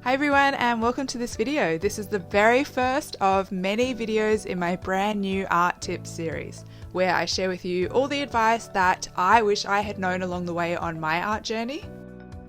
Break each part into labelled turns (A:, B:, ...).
A: Hi everyone and welcome to this video. This is the very first of many videos in my brand new art tips series where I share with you all the advice that I wish I had known along the way on my art journey.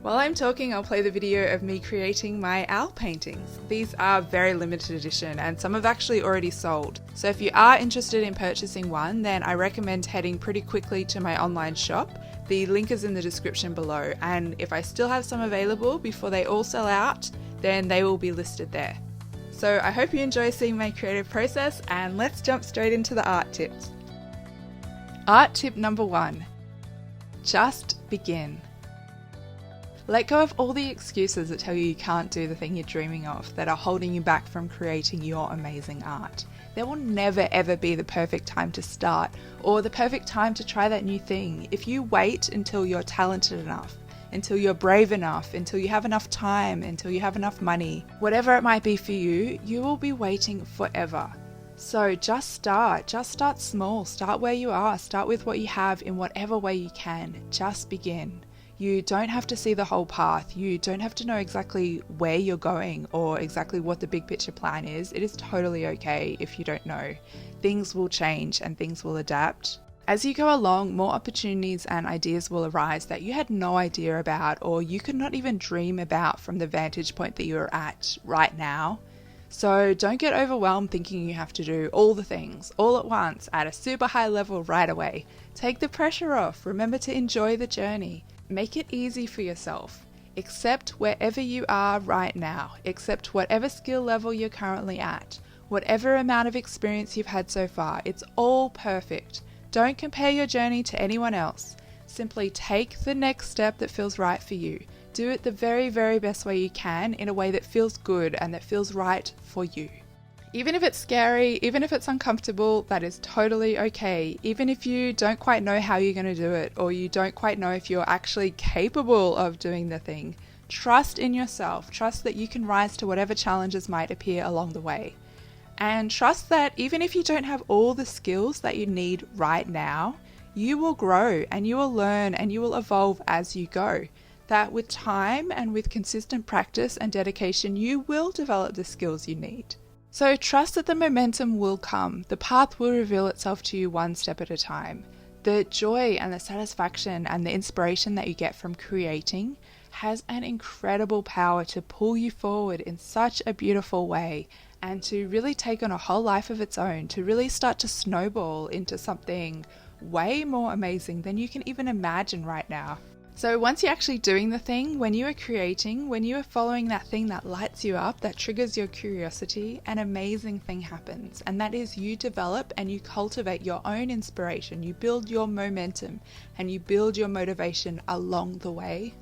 A: While I'm talking, I'll play the video of me creating my owl paintings. These are very limited edition and some have actually already sold. So if you are interested in purchasing one, then I recommend heading pretty quickly to my online shop. The link is in the description below, and if I still have some available before they all sell out, then they will be listed there. So I hope you enjoy seeing my creative process, and let's jump straight into the art tips. Art tip number 1. Just begin. Let go of all the excuses that tell you can't do the thing you're dreaming of, that are holding you back from creating your amazing art. There will never ever be the perfect time to start or the perfect time to try that new thing. If you wait until you're talented enough, until you're brave enough, until you have enough time, until you have enough money, whatever it might be for you, you will be waiting forever. So just start small, start where you are, start with what you have in whatever way you can, just begin. You don't have to see the whole path. You don't have to know exactly where you're going or exactly what the big picture plan is. It is totally okay if you don't know. Things will change and things will adapt. As you go along, more opportunities and ideas will arise that you had no idea about or you could not even dream about from the vantage point that you're at right now. So don't get overwhelmed thinking you have to do all the things all at once at a super high level right away. Take the pressure off. Remember to enjoy the journey. Make it easy for yourself. Accept wherever you are right now. Accept whatever skill level you're currently at. Whatever amount of experience you've had so far. It's all perfect. Don't compare your journey to anyone else. Simply take the next step that feels right for you. Do it the very, very best way you can in a way that feels good and that feels right for you. Even if it's scary, even if it's uncomfortable, that is totally okay. Even if you don't quite know how you're going to do it, or you don't quite know if you're actually capable of doing the thing, trust in yourself. Trust that you can rise to whatever challenges might appear along the way. And trust that even if you don't have all the skills that you need right now, you will grow and you will learn and you will evolve as you go. That with time and with consistent practice and dedication, you will develop the skills you need. So trust that the momentum will come. The path will reveal itself to you one step at a time. The joy and the satisfaction and the inspiration that you get from creating has an incredible power to pull you forward in such a beautiful way and to really take on a whole life of its own, to really start to snowball into something way more amazing than you can even imagine right now. So once you're actually doing the thing, when you are creating, when you are following that thing that lights you up, that triggers your curiosity, an amazing thing happens. And that is you develop and you cultivate your own inspiration. You build your momentum and you build your motivation along the way.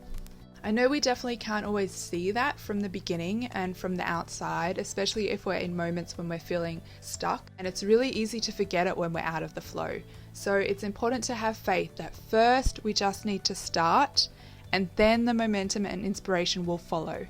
A: I know we definitely can't always see that from the beginning and from the outside, especially if we're in moments when we're feeling stuck, and it's really easy to forget it when we're out of the flow. So it's important to have faith that first we just need to start and then the momentum and inspiration will follow.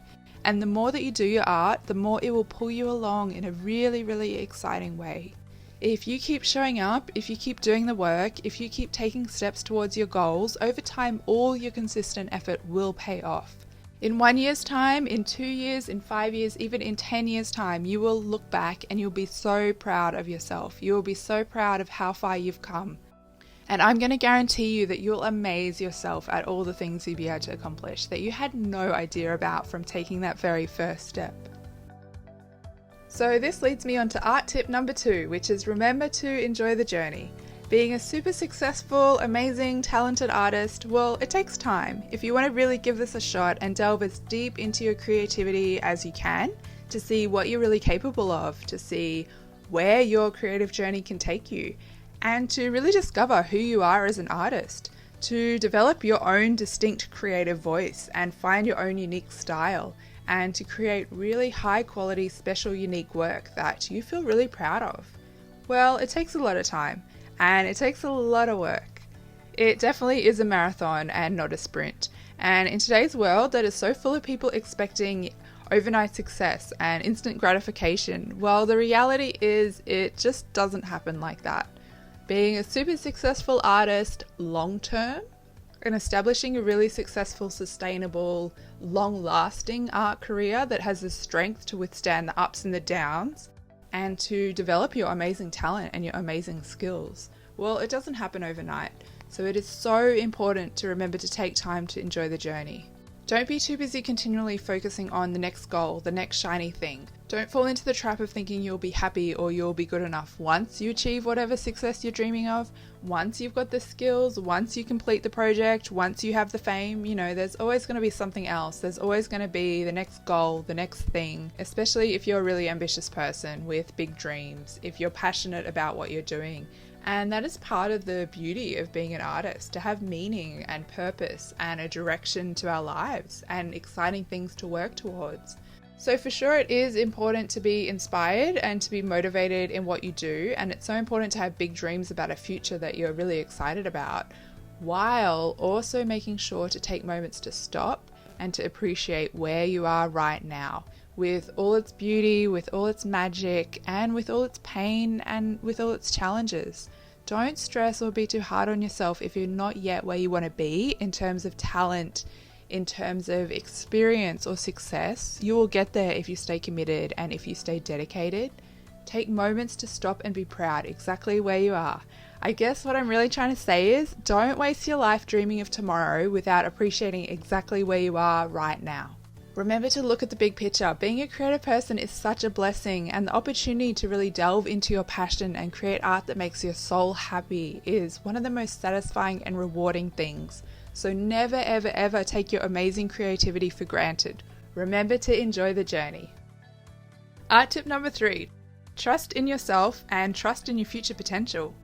A: And the more that you do your art, the more it will pull you along in a really, really exciting way. If you keep showing up, if you keep doing the work, if you keep taking steps towards your goals, over time all your consistent effort will pay off. In 1 year's time, in 2 years, in 5 years, even in 10 years' time, you will look back and you'll be so proud of yourself. You will be so proud of how far you've come. And I'm going to guarantee you that you'll amaze yourself at all the things you'll be able to accomplish that you had no idea about from taking that very first step. So this leads me on to art tip number 2, which is remember to enjoy the journey. Being a super successful, amazing, talented artist, well, it takes time. If you want to really give this a shot and delve as deep into your creativity as you can, to see what you're really capable of, to see where your creative journey can take you, and to really discover who you are as an artist, to develop your own distinct creative voice and find your own unique style, and to create really high quality, special, unique work that you feel really proud of. Well, it takes a lot of time and it takes a lot of work. It definitely is a marathon and not a sprint. And in today's world that is so full of people expecting overnight success and instant gratification, well, the reality is it just doesn't happen like that. Being a super successful artist long term, and establishing a really successful, sustainable, long-lasting art career that has the strength to withstand the ups and the downs and to develop your amazing talent and your amazing skills. Well, it doesn't happen overnight, so it is so important to remember to take time to enjoy the journey. Don't be too busy continually focusing on the next goal, the next shiny thing. Don't fall into the trap of thinking you'll be happy or you'll be good enough once you achieve whatever success you're dreaming of, once you've got the skills, once you complete the project, once you have the fame. There's always going to be something else. There's always going to be the next goal, the next thing, especially if you're a really ambitious person with big dreams, if you're passionate about what you're doing. And that is part of the beauty of being an artist, to have meaning and purpose and a direction to our lives and exciting things to work towards. So for sure it is important to be inspired and to be motivated in what you do, and it's so important to have big dreams about a future that you're really excited about, while also making sure to take moments to stop and to appreciate where you are right now, with all its beauty, with all its magic, and with all its pain and with all its challenges. Don't stress or be too hard on yourself if you're not yet where you want to be in terms of talent, in terms of experience or success. You will get there if you stay committed and if you stay dedicated. Take moments to stop and be proud exactly where you are. I guess what I'm really trying to say is, don't waste your life dreaming of tomorrow without appreciating exactly where you are right now. Remember to look at the big picture. Being a creative person is such a blessing, and the opportunity to really delve into your passion and create art that makes your soul happy is one of the most satisfying and rewarding things. So never, ever, ever take your amazing creativity for granted. Remember to enjoy the journey. Art tip number 3, trust in yourself and trust in your future potential.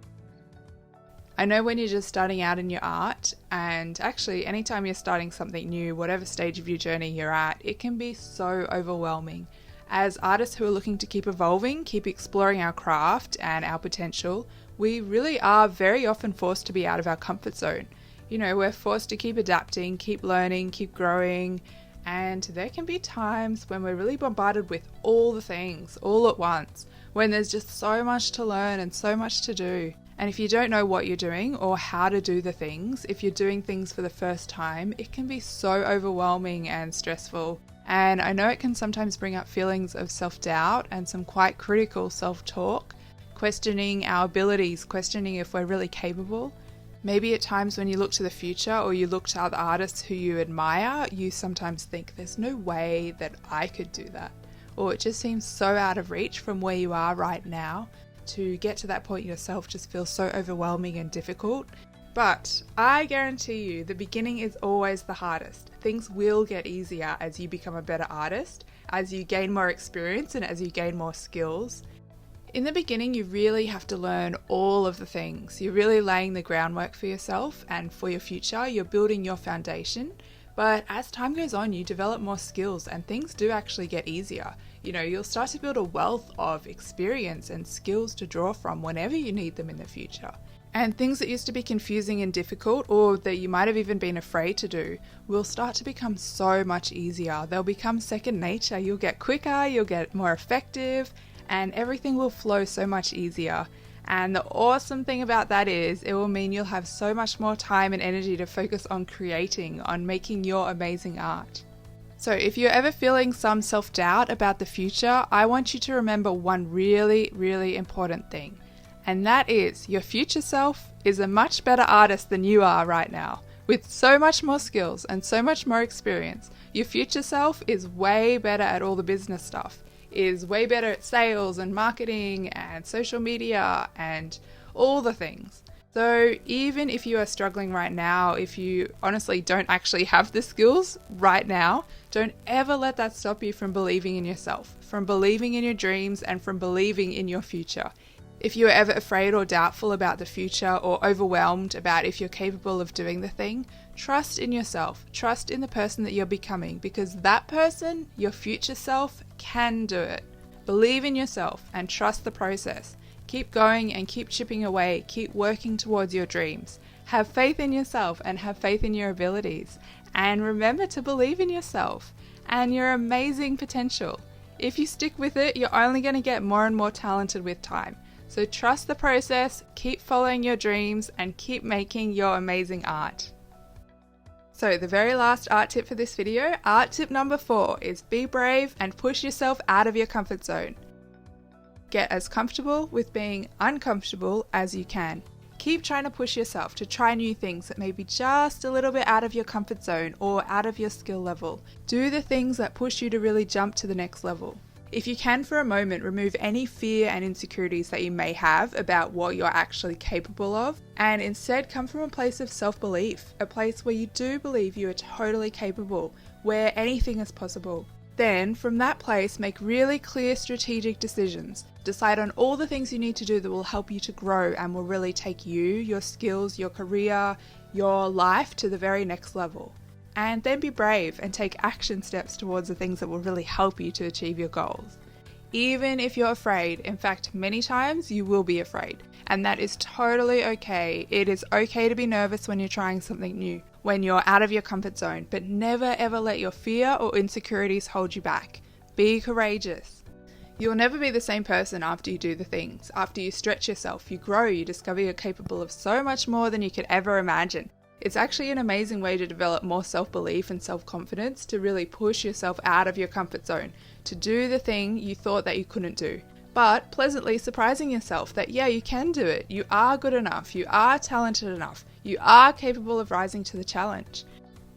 A: I know when you're just starting out in your art, and actually anytime you're starting something new, whatever stage of your journey you're at, it can be so overwhelming. As artists who are looking to keep evolving, keep exploring our craft and our potential, we really are very often forced to be out of our comfort zone. We're forced to keep adapting, keep learning, keep growing, and there can be times when we're really bombarded with all the things all at once, when there's just so much to learn and so much to do. And if you don't know what you're doing or how to do the things, if you're doing things for the first time, it can be so overwhelming and stressful. And I know it can sometimes bring up feelings of self-doubt and some quite critical self-talk, questioning our abilities, questioning if we're really capable. Maybe at times when you look to the future or you look to other artists who you admire, you sometimes think there's no way that I could do that. Or it just seems so out of reach from where you are right now. To get to that point yourself just feels so overwhelming and difficult. But I guarantee you the beginning is always the hardest. Things will get easier as you become a better artist, as you gain more experience and as you gain more skills. In the beginning, you really have to learn all of the things. You're really laying the groundwork for yourself and for your future. You're building your foundation. But as time goes on, you develop more skills and things do actually get easier. You'll start to build a wealth of experience and skills to draw from whenever you need them in the future. And things that used to be confusing and difficult, or that you might have even been afraid to do, will start to become so much easier. They'll become second nature. You'll get quicker, you'll get more effective, and everything will flow so much easier. And the awesome thing about that is it will mean you'll have so much more time and energy to focus on creating, on making your amazing art. So if you're ever feeling some self-doubt about the future, I want you to remember one really, really important thing. And that is your future self is a much better artist than you are right now. With so much more skills and so much more experience, your future self is way better at all the business stuff, is way better at sales and marketing and social media and all the things. So even if you are struggling right now, if you honestly don't actually have the skills right now, don't ever let that stop you from believing in yourself, from believing in your dreams and from believing in your future. If you are ever afraid or doubtful about the future or overwhelmed about if you're capable of doing the thing, trust in yourself, trust in the person that you're becoming, because that person, your future self, can do it. Believe in yourself and trust the process. Keep going and keep chipping away, keep working towards your dreams. Have faith in yourself and have faith in your abilities. And remember to believe in yourself and your amazing potential. If you stick with it, you're only going to get more and more talented with time. So trust the process, keep following your dreams, and keep making your amazing art. So the very last art tip for this video, art tip number 4, is be brave and push yourself out of your comfort zone. Get as comfortable with being uncomfortable as you can. Keep trying to push yourself to try new things that may be just a little bit out of your comfort zone or out of your skill level. Do the things that push you to really jump to the next level. If you can for a moment, remove any fear and insecurities that you may have about what you're actually capable of, and instead come from a place of self-belief, a place where you do believe you are totally capable, where anything is possible. Then, from that place, make really clear strategic decisions. Decide on all the things you need to do that will help you to grow and will really take you, your skills, your career, your life to the very next level. And then be brave and take action steps towards the things that will really help you to achieve your goals. Even if you're afraid, in fact, many times you will be afraid, and that is totally okay. It is okay to be nervous when you're trying something new, when you're out of your comfort zone, but never ever let your fear or insecurities hold you back. Be courageous. You'll never be the same person after you do the things. After you stretch yourself, you grow, you discover you're capable of so much more than you could ever imagine. It's actually an amazing way to develop more self-belief and self-confidence, to really push yourself out of your comfort zone, to do the thing you thought that you couldn't do. But pleasantly surprising yourself that yeah, you can do it. You are good enough. You are talented enough. You are capable of rising to the challenge.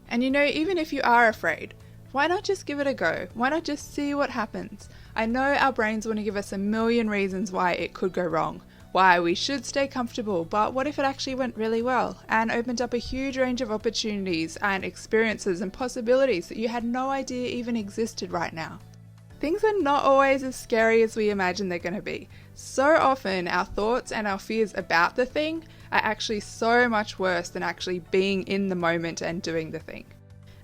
A: And you know, even if you are afraid, why not just give it a go? Why not just see what happens? I know our brains want to give us a million reasons why it could go wrong, why we should stay comfortable, but what if it actually went really well and opened up a huge range of opportunities and experiences and possibilities that you had no idea even existed right now? Things are not always as scary as we imagine they're going to be. So often our thoughts and our fears about the thing are actually so much worse than actually being in the moment and doing the thing.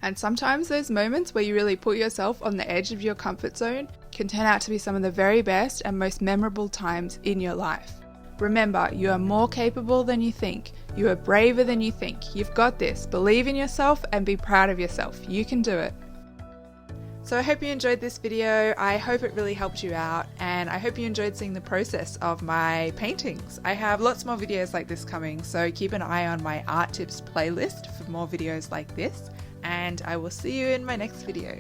A: And sometimes those moments where you really put yourself on the edge of your comfort zone can turn out to be some of the very best and most memorable times in your life. Remember, you are more capable than you think. You are braver than you think. You've got this. Believe in yourself and be proud of yourself. You can do it. So I hope you enjoyed this video. I hope it really helped you out, and I hope you enjoyed seeing the process of my paintings. I have lots more videos like this coming, so keep an eye on my art tips playlist for more videos like this, and I will see you in my next video.